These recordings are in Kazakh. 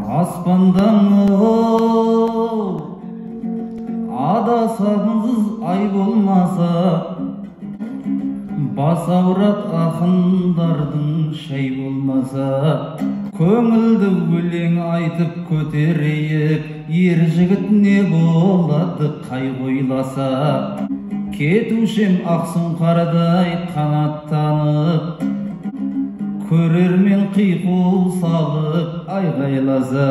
Аспандан адасамыз ай болмаса, бас ауырат ақындардың шай болмаса, көңілді өлең айтып көтерейік, ер жігіт не болады қай ойласа. Кетушем ақсұңқардай қанаттанып, көрермен қиқу салып айғайласа.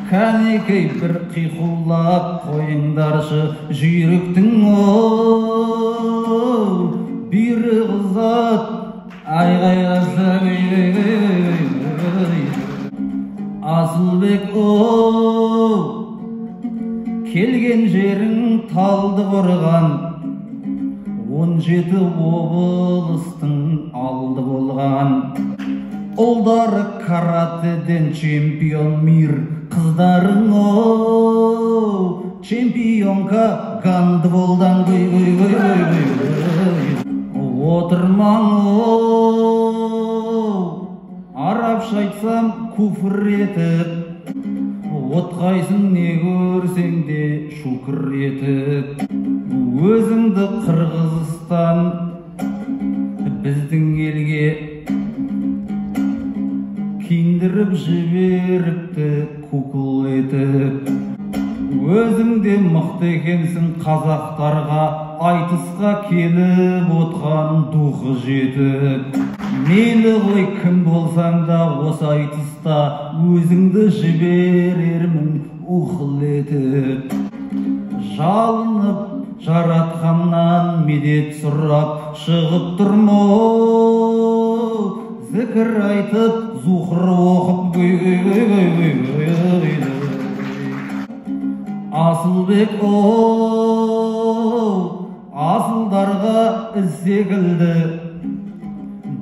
Кәнекей бір қиқулап қойыңдаршы, жүйріктің бүйірі қызат айғайласа. Асылбек келген жерің Талдықорған, 17 облыстың алды болған. Ұлдары каратеден чемпион мир, қыздарың чемпионка гандболдан. Отырман арапша айтсам куфр етіп, отқайсың не көрсең де шүкір етіп. Өзіңді Қырғызстан біздің елге киіндіріп жіберіпті кукол етіп. Өзіңде мықты екенсің, қазақтарға айтысқа келіп отқан духы жетіп. Мейлі ғой кім болсаң да осы айтыста, өзіңді жіберермін ухыл етіп. Жалынып жаратқаннан медет сұрап шығып тұрмы, зікір айтып зухыр оқып. Асылбек асылдарға із секілді,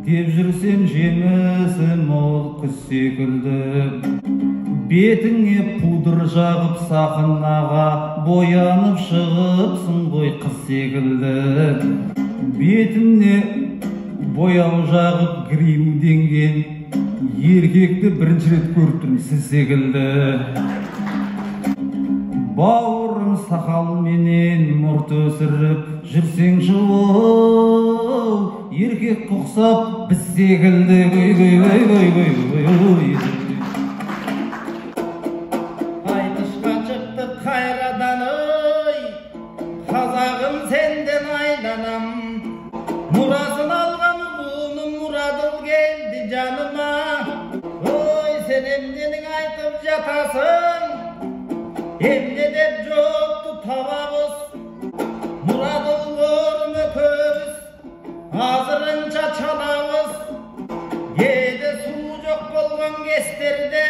деп жүрсем жеңісім ол күз секілді. Бетіңе пудр жағып сақынаға, боянып шығыпсың ғой қыз секілді. Бетімне бояу жағып гримденген еркекті бірінші рет көрдім сіз секілді. Бауырым сақалменен мұрт өсіріп жүрсеңші еркек құқсап біз секілді. Айтышқа шықты қайрадан, қазағым сенден айланам. Мұрасын алған ұлының мұрадыл келді жаныма. Ой, сен емненің айтып жатасың, емне деп жоқты табабыз. Мұрадыл көрме көбіз, азырынша чалабыз. Еді су жоқ болған кестерде,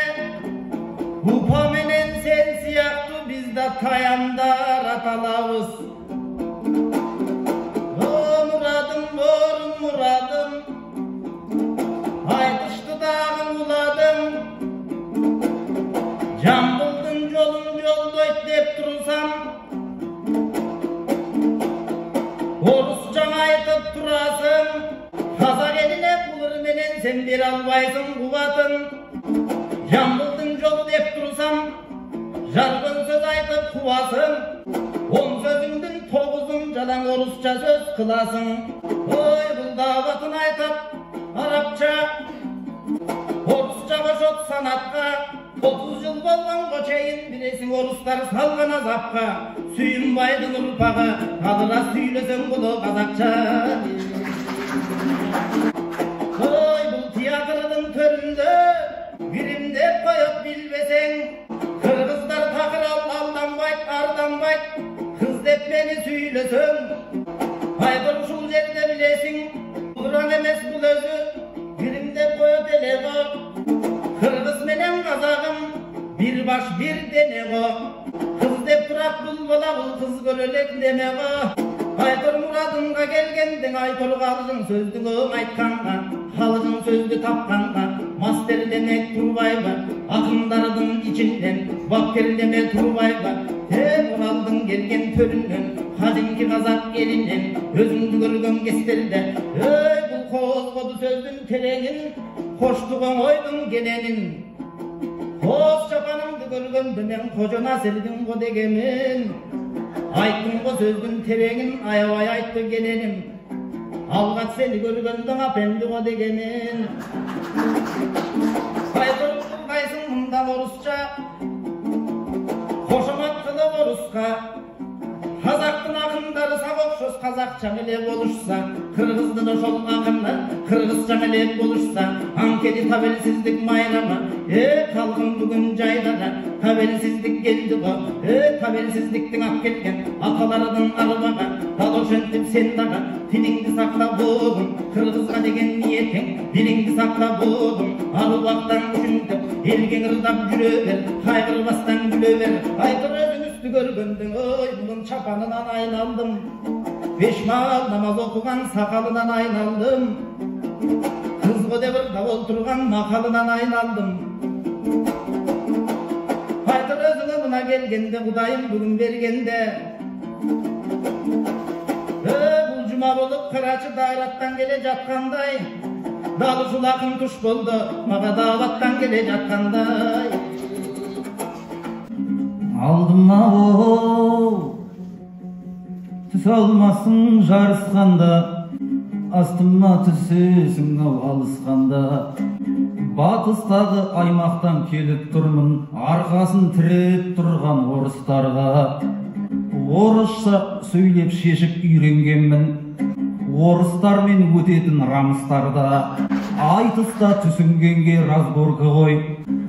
ұпа менен сен сияқты бізді таяндар аталабыз. Мұрадым, борын мұрадым, айтышты дағын ұладым. Жамбылдың жолын жолдойт деп тұрсам, орысчаң айтып тұрасың. Қазақ еліне бұлыр менен сен бер албайсың қуатын. Жамбылдың жолы деп тұрсам, жарғын сөз айтып қуасың. 10 сөзіңдің 9-ын жалаң орысша сөз қыласың. Ой, бұл даватын айтып арапша, орысша қошот санатқа. 30 жыл болған қочайын, білесің орыстар салған азапқа. Сүйінбайдың ұрпағы, қалыра сөйлесең бұлы қазақша. Ой, бұл театрдың төрінде гримдеп қойып білбесең, қырғыздар тақыр алданбайт, арданбайт, қыз деп мені сөйлесең. Айғыр шул жерде білесің, ұран емес бұл өзі, гримдеп қойып елеғі. Қырғыз менен қазағым бір баш бір денеғі. Қыз деп тұрап бұл бола, бұл қыз көрелек демеғі. Айтыр мұрадыңға келгендің, айтыр қалжың сөздігім айтқанға, қалжың сөзді тапқанға. Мастер демек Турбайға, ақындардың ішінден бапкер деме Турбайға. Сен Оралдың келген төрінен, қадимки қазақ елінен, өзіңді көрген кестерде. Ей, бұл қозғоды сөздің тереңін, Hoştu oydun gelenin. Koz çapanımdı görgöndü men kocana sildin o degemin. Ayttın o sözdün tebeğin ayavay ayttı gelenim. Algat seni görgöndün apendi o degemin. Saytırıp kaysın bundan orusça. Hoşamat kılıp oruska. Kazaktın akındarı savokşuz kazakça melek oluşsa. Kırgızdın oşol akınlar kırgızca melek oluşsa. Anketi tabelsizlik mayrama. Kalkın bugün caydana. Tabelsizlik geldi o. Tabelsizliktin ak ketken akalarının arabana. Dal oşentip sen daga. Tilingdi sakla buldum. Kırgızga degen niyetin dilingdi sakla buldum. Alıbaktan düşündüm. Elgen ırdap yürüver. Kaygırbastan gülüver. Aykır özün üstü görgündün. Oy bunun çapanından aylandım. Beşmal namaz okugan sakalından aylandım. Kızgı devirde oturgan makalından aylandım. Aykır özün önüne gelgende Kudayım bugün bergende. Bu cuma bolup kıraçı dairattan gele jatkanday. Dalı sulakın tuş boldu maga davattan gele jatkanday. Алдыма түс алмасын жарысқанда, астыма түсесің ау алысқанда. Батыстағы аймақтан келіп тұрмын, арқасын тіреп тұрған орыстарға. Орысша сөйлеп шешіп үйренгенмін, орыстармен өтетін рамыстарда. Айтыста түсінгенге разборка ғой,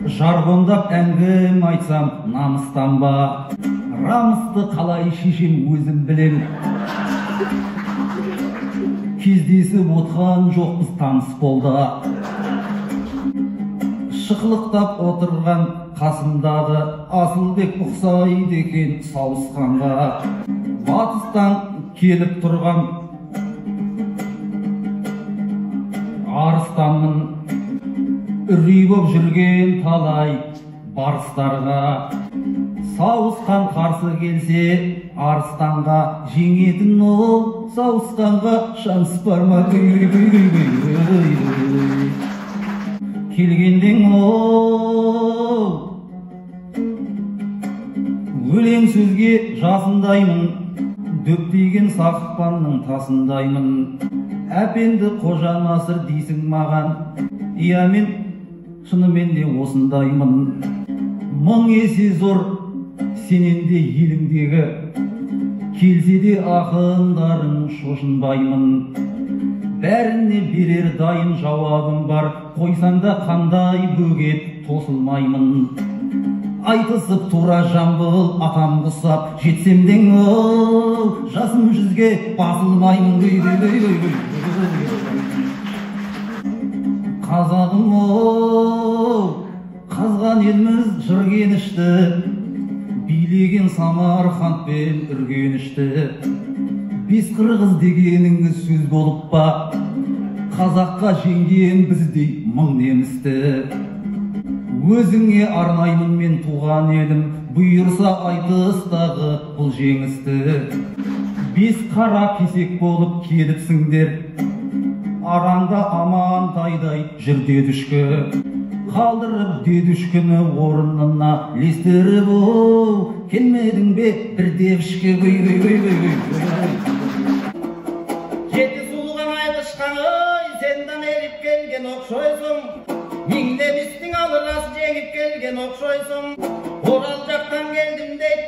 жаргондап әңгім айтсам намыстанба. Рамысты қалай шешем өзім білем. Кездесіп отқан жоқпыз таныс болда. Шықлықтап отырған қасымдағы Асылбек ұқсайды екен сауысқанға. Батыстан келіп тұрған арыстанмын, үрей боп жүрген талай барыстарға. Сауысқан қарсы келсе арыстанға, жеңетін ол сауысқанға шанс бар ма? Келгенден ол өлең сөзге жасындаймын, дөптеген сақыпанның тасындаймын. Әпенді қожа Насыр дейсің маған, иә мен шынымен де осындаймын. Мың есе зор сенен де еліңдегі, келсе де ақындарың шошынбаймын. Бәріне берер дайын жауабым бар, қойсаңда қандай бөгет тосылмаймын. Айтысып тура жамбыл атам құсап, жетсемден жасым жүзге басылмаймын. Қазағым қазған елміз жүргенішті, билеген Самарқандпен үргенішті. Бес қырғыз дегеніңіз сөз болып па, қазаққа жеңген біздей мың немісті. Өзіңе арнаймын мен туған елім, бұйырса айтыстағы бұл жеңісті. Бес қара кесек болып келіпсіңдер, араңда амантайдай жүр дедүшкі. Қалдырып дедүшкіні орнына лестіріп келмедің бе бір девішкі. Жеті сұлған айтышқан сендан еріп келген оқшойсың. Меңдемістің алырас жеңіп келген оқшойсың. Орал жақтан келдім дейт,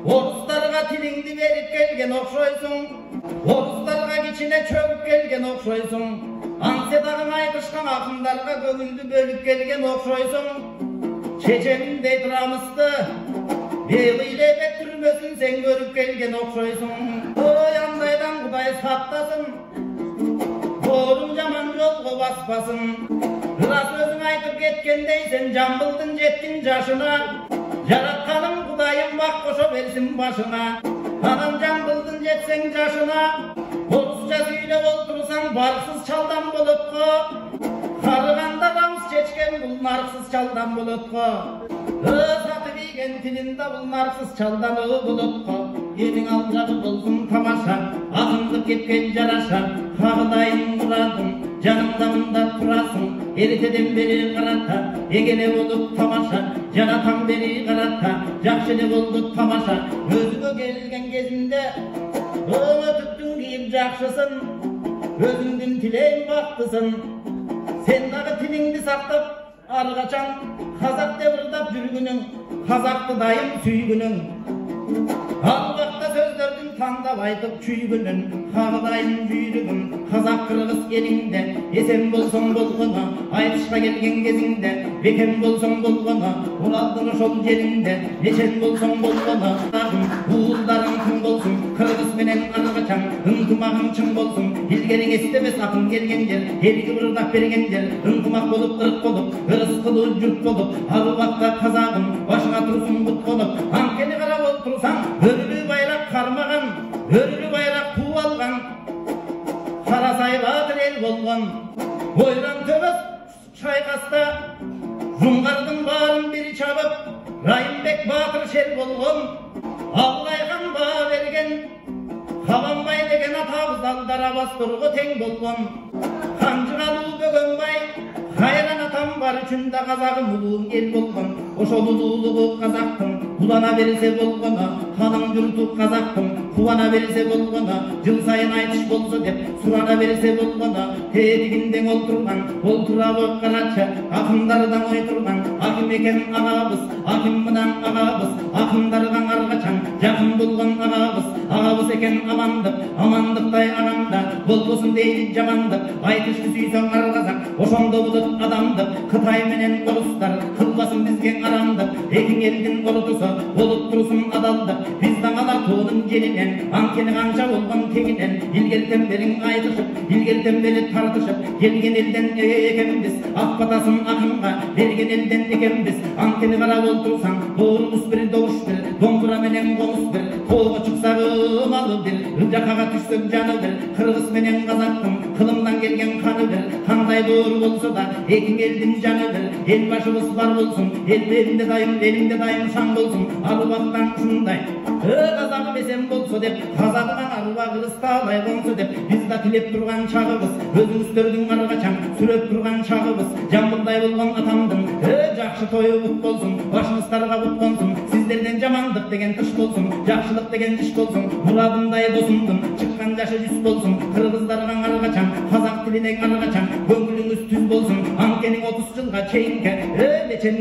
орыстарға тіліңді беріп келген оқшойсың. Орыстарға кичіне чөгіп келген оқшойсың. Аңседағын айтышқан ақындарға көңілді бөліп келген оқшойсың. Шешеміндей тұрамысты бейлебек түрмесін сен көріп келген оқшойсың. Ой андайдан Құдай сақтасын, орын жаман жолға баспасын. Рас өзің айтып кеткендей сен жамбылдың жеттің жашына. Жаратқаным Құдайым бақ қоша берсін башына. Анам жамбылдың жетсең жашына, орысша сөйлеп отырсаң барықсыз чалдан болыпқа. Қарығанда рамыз шешкен бұл нарықсыз чалдан болыпқа. Саты бейген тілінде бұл нарықсыз чалдан болыпқа. Елің алжағы болсын тамаша, ақындық кеткен жараша. Қағыдайын мұрадым, жанымда мұнда тұрасың. eriteden beri qarata, egene bolup tamaşa, janatan beri qarata, jakşılı boldu tamaşa. Özüge gelgen kezinde, ona tuttun kiyip jakşısın, özündün tileyin baktısın. Sen dağı tilingdi saktap, argaçan, Kazak devirdap жүрgünün, Kazakты dayım süygünün. Al vakta sözlerdim tandap aytıp çüygünün, Kağıdayın jüyrügün, Kazak kırgız elinde, esen bolsoň bolgona, aytışka gelgen kezinde, beken bolsoň bolgona, uraldın şol жерinde, neçen bolsoň bolgona, uğuldaryň tın bolsun, kırgız menen argaçan, ıntımagın çın bolsun, ilgeriň estemes akın gelgen jer, elgi bırdap bergen jer, ıntımak bolup ırk bolup, ırıskılı jurt bolup, al vakta Kazagın, başına tursun but bolup, ankeni karap oltursan, örülü bayrak karmagan, örülü bayrak tuğ algan, Karasay batır el bolgan, oyran töbös çaykasta, Jungardyň baryn biri çabıp, Raýymbek batır şer bolgan, Ablaygan bağa bergen, Kabanbay degen atağız aldara basturgu teň bolgan, Kanjıgalı Bögenbay, hayran atam var üçünde Kazagym uluğun el bolgan, oşol uluğluğu Kazaktın, kulana verilse bolgana, kanın jurtu Kazaktın, kuvana verilse bolgana, jıl sayın aytış bolsa dep, surana verilse bolgana, tediginden olturgan, olturabı karaça, akındardan oyturgan, akim eken agabız, akim mınan agabız, akındargan argaçan, jakın bolgan agabız, agabız eken amandık, amandıktay agamda, bolbosun deydi jamandık, aytışkı süýsen argazak, oşoňda bulut adamdık, Kıtay menen oruslar, kılbasın bizge aramdık, ekin eldin olutusa, olup turusun adaldık, bizden ala tuğunun jelinen, ankeni kança bolgan teginen, ilgerten berin aytışıp, ilgerten beri tartışıp, gelgen elden eken biz, akbatasın akınga, bergen elden eken biz, ankeni kara oltursan, doğrulus bir doğuş bir, donkura menen komus bir, toğu çıksa malı bir, jakaga düşsök canı bir, kırgız menen Kazaktın, kılımdan gelgen kanı bir, kanday doğru bolsa da, ekin eldin canı bir, el başımız var bolsun, elinde dayım şan bolsun, arubaktan şunday. Kazagym esen bolsa dep, Kazagdan arubak ıstaalay bolsa dep, bizda tilep turgan çağыбыз, özüňüzlördiň argaçan, sürep turgan çağыбыз, jambılday bolgan atamdın, jakşı toyu but bolsun, başınızlarga but bolsun, sizlerden jamandyk degen tış bolsun, jakşılık degen diş bolsun, muradımday dosumdun, çıkkan jaşı yüz bolsun, kırgızlarga argaçan, Kazak tiline argaçan, göңülüňüz tüz bolsun, ankeniň 30 jylga çeýinke,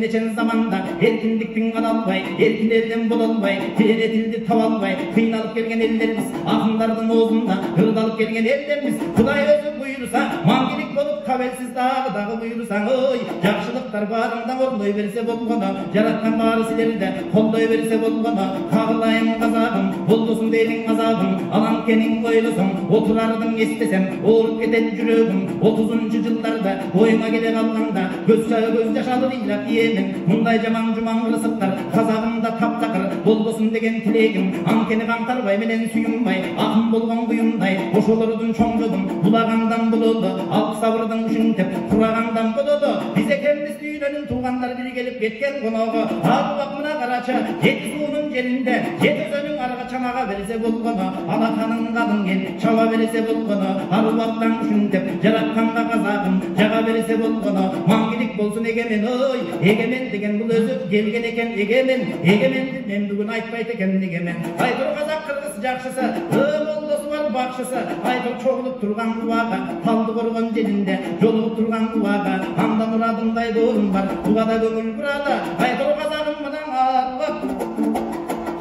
neçen zamanda erkindiktin alabay, erkin elden bolalbay, tiretildi tavalbay, kıynalıp gelgen ellerimiz, akınlardyň ozunda, hırdalıp gelgen ellerimiz, Hudaý özü buyursa, mangilik bolup kabelsiz dağı buyursan, oy, jakşılıklar barından orloy berse bolgana, jaratkan bary sileride, kolloy berse bolgana, kagılayın Kazagym, boldosun deydin azabın, alankenin oylusun, oturardın estesem, oğurup keten jürögüm, 30-njy jyllarda, oyma gele kalganda, göz çağı göz yaşalı ilat yemin, munday jaman juman ırısıklar, Kazagymda taptakır, bolbosun degen tilegim, ankeni kantarbay menen süýünbay, akın bolgan kuyunday, oşolorudun çoňjodun, bulagandan bululdu, alp sabırdan üşüntep, kuragandan bululdu, biz ekemiz düýnönün tuğanlar biri gelip ketken konoğu, adı bakmına karaça, yedi suunun jerinde, yedi sönün argaçanaga berse bolgana, alakanın kadın gel, çava berse bolgana, arubaktan üşüntep, jaratkanга Kazagym, jaga berse bolgana, mangilik bolsun egemen, oy, egemen degen bul özü gelgen eken egemen, egemendi men bugün aytpayt eken egemen, aytır Kazak kırgız jakşısı, boldosu var bakşısı, aytır çoğulup turgan kuvaga, taldı korgon jelinde, jolup turgan kuvaga, anda muradımday doğrum var, kuvada gömül burada, aytır Kazagym mınan arlap,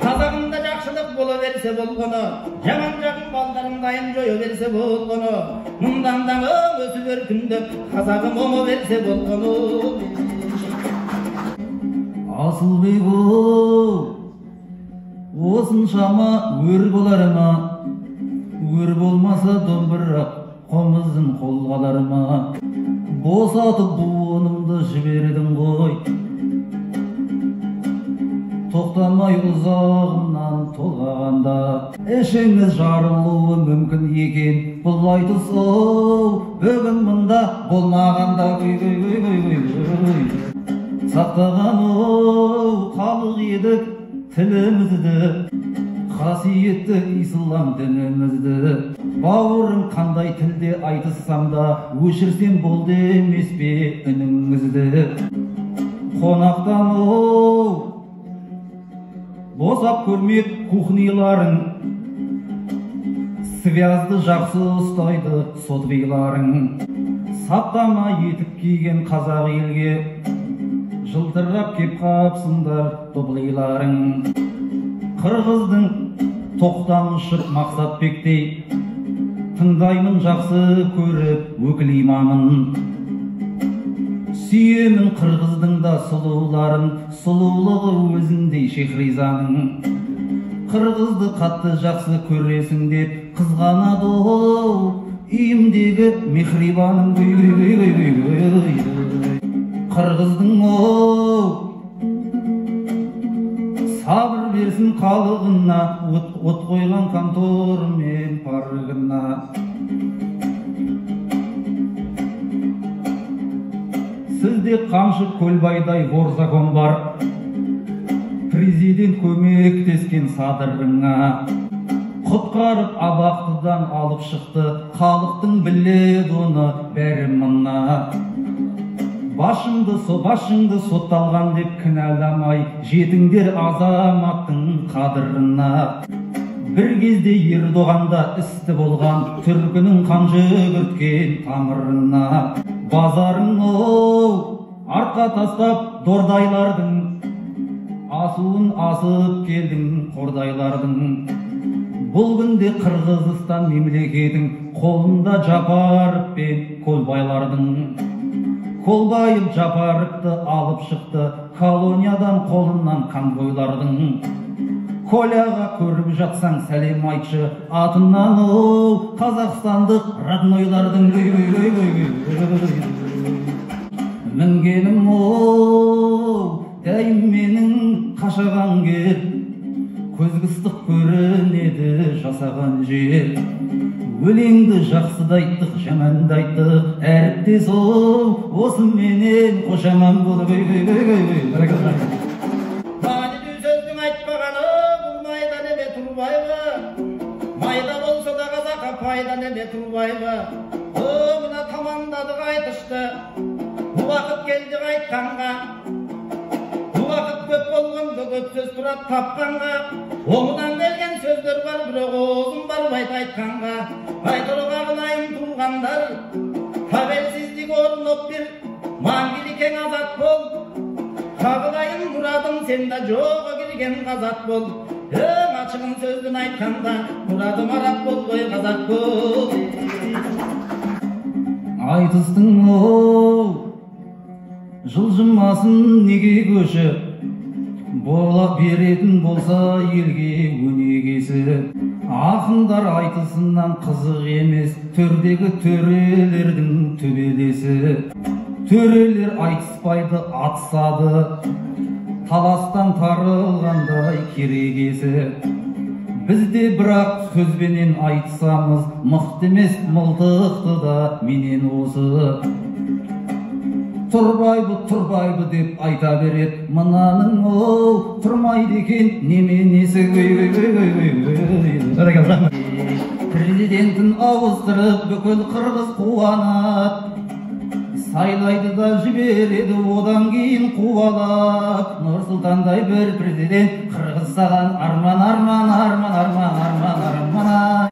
Kazagymda jakşılık bola berse bolgana, jaman jakyn baldarymdaýyn joyo berse bolgana, mundan da ösüp örkündöp, Kazagym omo berse bolgana. Asılbego, osynşama өр bolarma, өр bolmasa dombırak, komuzun kolgalarıma, bosatıp buğunumdu jiberdim goy, toktamay uzağımdan tolganda, eşeňiz jarylýy mümkin eken, bul aytys bögün mында bolmaganda, Saklagan kalık yedik tilimizdi, hasiyetli İslam dinimizdi. Бауырым қандай тілде айтыссам да, өшірсем болды емес пе үніңізді. Қонақтан босап көрмек кухниларың, связды жақсы ұстайды сотбиларың. Саптама етіп киген қазақ елге, жылтырап кеп қапсыңдар дублиларың. Қырғыздың тоқтан ұшып Мақсатбектей, тыңдаймын жақсы көріп өкіл имамын. Сүйемін қырғыздың да сұлуларын, сұлулығы өзіндей Шехризаның. Қырғызды қатты жақсы көресің деп қызғанады үйімдегі Мехрибаның. Қырғыздың сабыр берсін қалығына, от қойған конторы мен парығына. Сізде қамшы Көлбайдай горзакон бар, президент көмектескен садырыңа. Құтқарып абақтыдан алып шықты, халықтың біледі оны бәрі мына. Башыңды сотталған деп кінәламай, жетіңдер азаматтың қадырына. Бір кезде Ердоғанда істі болған, түркінің қан жүгірткен тамырына. Базарын артқа тастап дордайлардың, асуын асып келдің қордайлардың. Бұл күнде Қырғызстан мемлекетің қолында Жапаров пен Көлбайлардың. Колбайып Жапаровты алып шықты колониядан қолынан конвойлардың. Коляға көріп жатсаң сәлем айтшы атынан қазақстандық роднойлардың. Мінгенім дәйім менің қашаған кер, көзгі ыстық көрінеді жасаған жер. Өлеңді жақсыда айттық, жаманды айттық, әріптес осы менен қошаман болып. Мәні сөздің айтпағаны бұл майда неме Турбайбы, майда болса да қазаққа пайда неме Турбайбы. Мына тамамдадық айтышты, бұл уақыт келді айтқанға, бұл уақыт көп болғанда көп сөз тұрады тапқанға. Оңынан келген сөздер бар, бірақ оғым бар байт айтқанға. Айтырға қылайын тұрғандар, табелсіздік орынып бір, маңгілі кен азат бол. Қабылайын мұрадым, сенде жоғы кірген қазат бол. Açığın sözün aytkanda, muradım arap bolgoy қазақ бол. Айтыстың жылжымасын неге көші, бола беретін болса елге өнегесі. Ақындар айтысынан қызық емес, төрдегі төрелердің төбелесі. Төрелер айтыспайды, атысады, таластан тарылғандай керегесі. Бізде бірақ сөзбенен айтсамыз, мықты емес мылтықты да менен осы. Тұрбайды деп айта берет, мынаның тұрмайды екен неменесі. Президентін ауыстырып бүкіл қырғыз қуанат, сайлайды да жібереді одан кейін қуалап. Нұрсұлтандай бір президент, қырғыз саған арман.